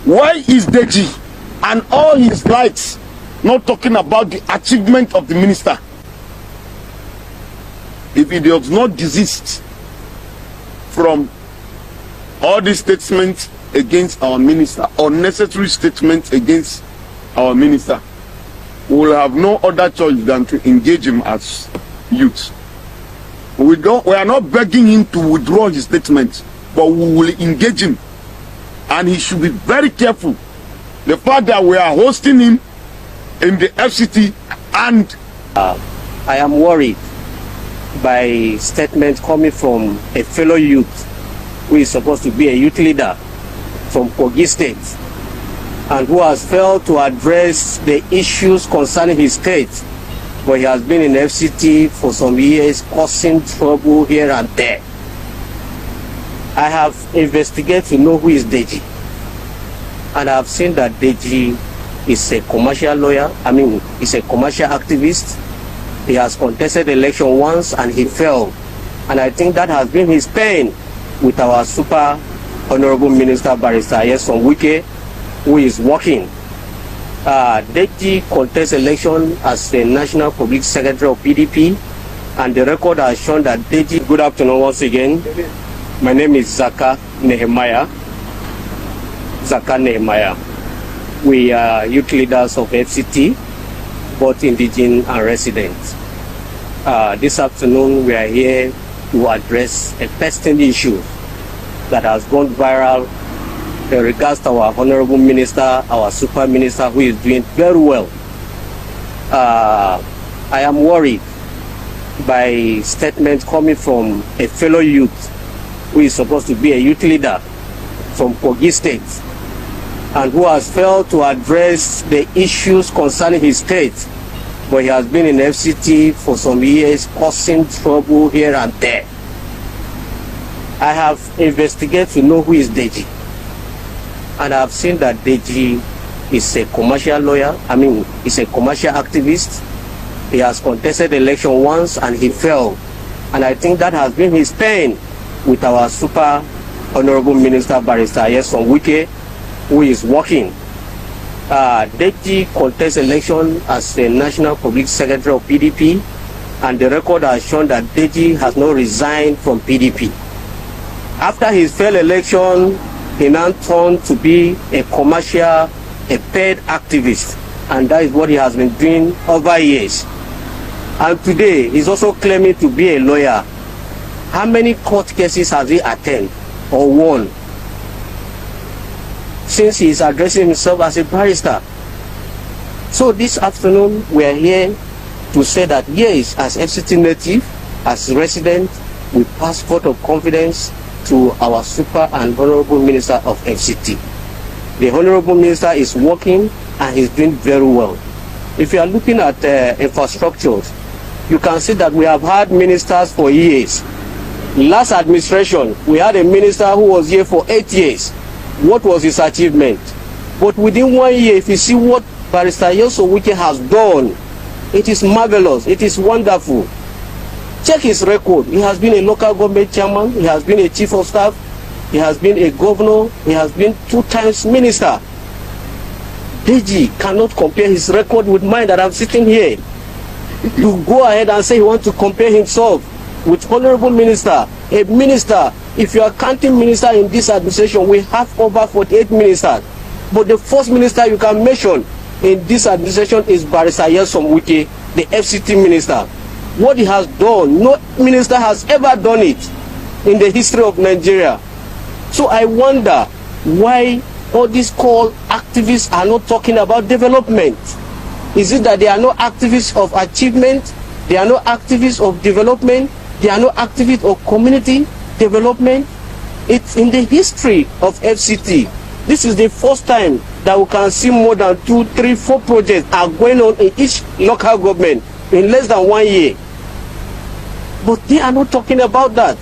Why is Deji and all his likes not talking about the achievement of the minister? If he does not desist from all these statements against our minister, unnecessary statements against our minister, we will have no other choice than to engage him as youth. We are not begging him to withdraw his statement, but we will engage him, and he should be very careful. The fact that we are hosting him in the FCT, and I am worried by statements coming from a fellow youth who is supposed to be a youth leader from Kogi State, and who has failed to address the issues concerning his state, but he has been in FCT for some years, causing trouble here and there. I have investigated to know who is Deji, and I have seen that Deji is a commercial lawyer. He's a commercial activist. He has contested election once and he failed, and I think that has been his pain with our super honorable minister Barrister Wike, who is working. Deji contests election as the National Public Secretary of PDP, and the record has shown that Deji... Good afternoon once again. My name is Zaka Nehemiah. We are youth leaders of FCT, both indigenous and residents. This afternoon we are here to address a pressing issue that has gone viral in regards to our honorable minister, our super minister, who is doing very well. I am worried by statements coming from a fellow youth who is supposed to be a youth leader from Kogi State, and who has failed to address the issues concerning his state, but he has been in FCT for some years, causing trouble here and there. I have investigated to know who is Deji, and I have seen that Deji is a commercial lawyer. He's a commercial activist. He has contested election once and he failed, and I think that has been his pain with our super honorable minister Barrister Wike, who is working. Deji contests election as the National Public Secretary of PDP, and the record has shown that Deji has not resigned from PDP. After his failed election, he now turned to be a commercial, a paid activist, and that is what he has been doing over years. And today, he's also claiming to be a lawyer. How many court cases has he attended or won since he is addressing himself as a barrister? So this afternoon, we are here to say that yes, as FCT native, as resident, we pass vote of confidence to our super and honorable minister of FCT. The honorable minister is working and he's doing very well. If you are looking at infrastructures, you can see that we have had ministers for years. Last administration, we had a minister who was here for 8 years. What was his achievement? But within 1 year, if you see what Barrister Wike has done, it is marvelous, it is wonderful. Check his record. He has been a local government chairman, he has been a chief of staff, he has been a governor, he has been 2 times minister. Deji cannot compare his record with mine that I'm sitting here. You go ahead and say you want to compare himself with honorable minister, a minister. If you are counting minister in this administration, we have over 48 ministers. But the first minister you can mention in this administration is Barrister Wike, the FCT minister. What he has done, no minister has ever done it in the history of Nigeria. So I wonder why all these called activists are not talking about development. Is it that they are not activists of achievement? They are not activists of development? They are not activists of community development? It's in the history of FCT. This is the first time that we can see more than 2, 3, 4 projects are going on in each local government in less than 1 year. But they are not talking about that.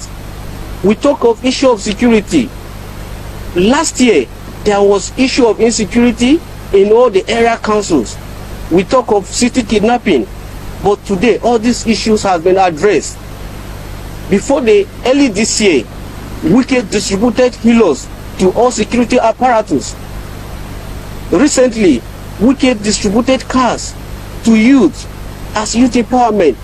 We talk of issue of security. Last year, there was issue of insecurity in all the area councils. We talk of city kidnapping. But today, all these issues have been addressed. Before early this year, Wike distributed kilos to all security apparatus. Recently, Wike distributed cars to youth as youth empowerment.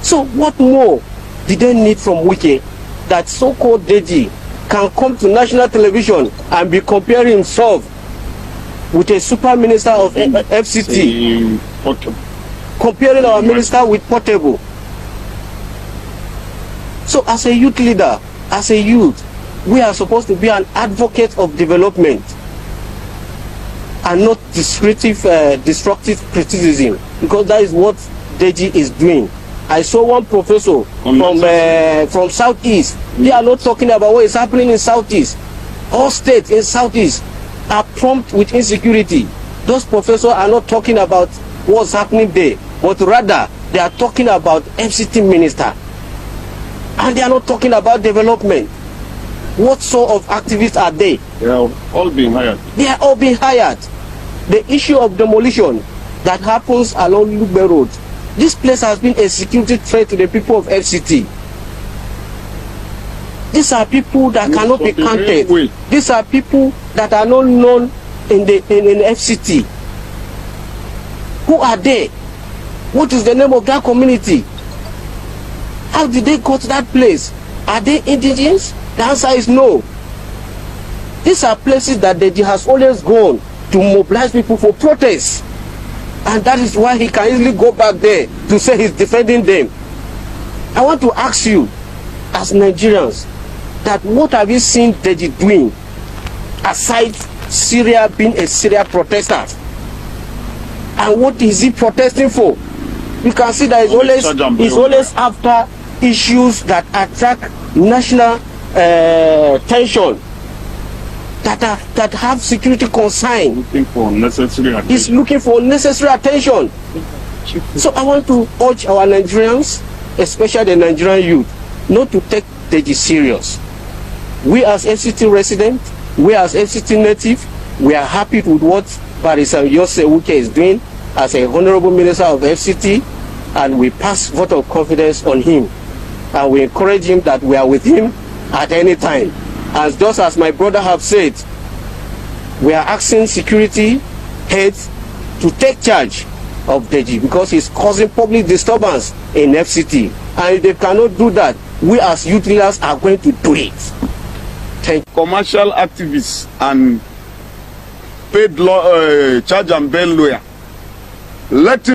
So what more did they need from Wike that so-called Deji can come to national television and be comparing himself with a super minister of FCT, comparing our minister with Portable? So as a youth leader, as a youth, we are supposed to be an advocate of development and not destructive criticism, because that is what Deji is doing. I saw one professor from Southeast. They are not talking about what is happening in Southeast. All states in Southeast are prompt with insecurity. Those professors are not talking about what's happening there, but rather they are talking about FCT minister. And they are not talking about development. What sort of activists are they? They are all being hired. They are all being hired. The issue of demolition that happens along Lugbe Road, this place has been a security threat to the people of FCT. These are people that cannot be counted. These are people that are not known in FCT. Who are they? What is the name of that community? How did they go to that place? Are they indigenous? The answer is no. These are places that Deji has always gone to mobilize people for protests. And that is why he can easily go back there to say he's defending them. I want to ask you, as Nigerians, that what have you seen Deji doing aside Syria being a Syria protester? And what is he protesting for? You can see that he's always after issues that attract national tension, that have security concern. Looking for necessary attention. He's looking for necessary attention. So I want to urge our Nigerians, especially the Nigerian youth, not to take Deji serious. We as FCT residents, we as FCT native, we are happy with what Barrister Yose Wike is doing as a honorable minister of FCT, and we pass vote of confidence on him. And we encourage him that we are with him at any time. And just as my brother have said, we are asking security heads to take charge of Deji because he's causing public disturbance in FCT. And if they cannot do that, we as youth leaders are going to do it. Thank you. Commercial activists and paid charge and bail lawyer. Let him